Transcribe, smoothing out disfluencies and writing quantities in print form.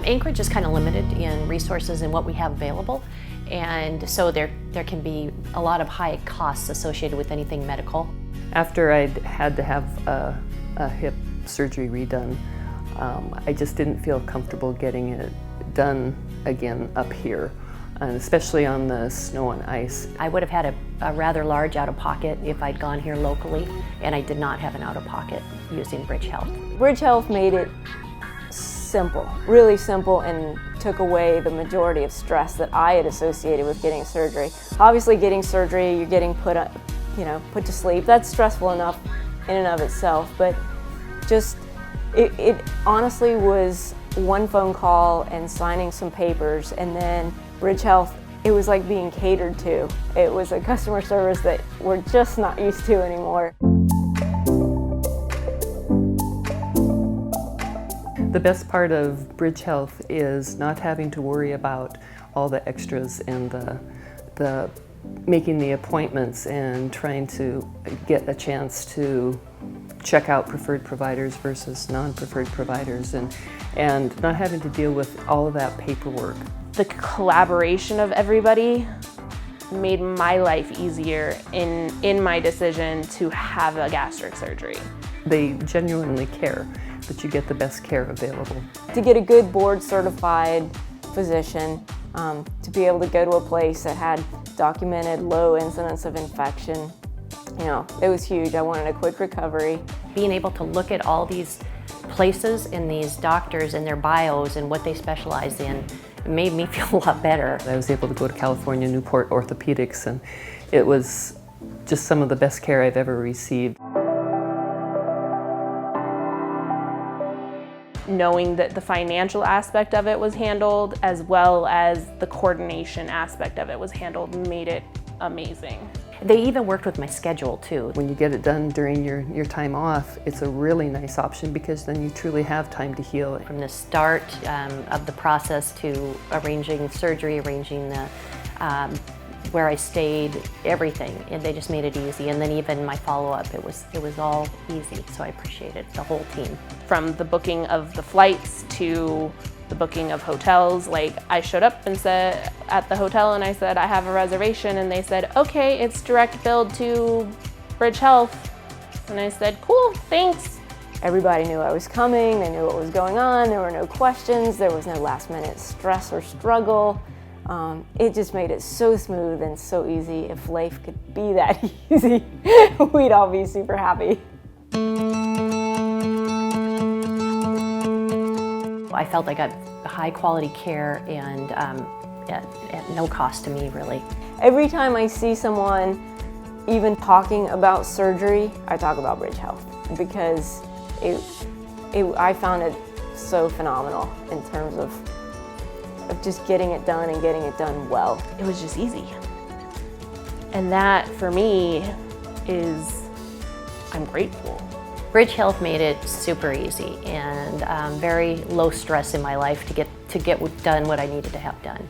Anchorage is kind of limited in resources and what we have available, and so there can be a lot of high costs associated with anything medical. After I'd had to have a hip surgery redone, I just didn't feel comfortable getting it done again up here, and especially on the snow and ice. I would have had a rather large out-of-pocket if I'd gone here locally, and I did not have an out-of-pocket using BridgeHealth. BridgeHealth made it simple, really simple, and took away the majority of stress that I had associated with getting surgery. Obviously, getting surgery, you're getting put to sleep. That's stressful enough in and of itself, but just it honestly was one phone call and signing some papers, and then BridgeHealth, it was like being catered to. It was a customer service that we're just not used to anymore. The best part of BridgeHealth is not having to worry about all the extras and the making the appointments and trying to get a chance to check out preferred providers versus non-preferred providers, and not having to deal with all of that paperwork. The collaboration of everybody made my life easier in my decision to have a gastric surgery. They genuinely care that you get the best care available. To get a good board certified physician, to be able to go to a place that had documented low incidence of infection, it was huge. I wanted a quick recovery. Being able to look at all these places and these doctors and their bios and what they specialize in made me feel a lot better. I was able to go to California Newport Orthopedics, and it was just some of the best care I've ever received. Knowing that the financial aspect of it was handled as well as the coordination aspect of it was handled made it amazing. They even worked with my schedule too. When you get it done during your time off, it's a really nice option because then you truly have time to heal. From the start of the process to arranging surgery, arranging the where I stayed, everything, and they just made it easy. And then even my follow-up, it was all easy, so I appreciated the whole team. From the booking of the flights to the booking of hotels, like I showed up and said at the hotel and I said I have a reservation, and they said okay, it's direct billed to BridgeHealth, and I said cool, thanks. Everybody knew I was coming, they knew what was going on, there were no questions, there was no last minute stress or struggle. It just made it so smooth and so easy. If life could be that easy, we'd all be super happy. I felt I got high quality care and at no cost to me, really. Every time I see someone even talking about surgery, I talk about BridgeHealth because I found it so phenomenal in terms of just getting it done and getting it done well. It was just easy. And that for me I'm grateful. BridgeHealth made it super easy and very low stress in my life to get done what I needed to have done.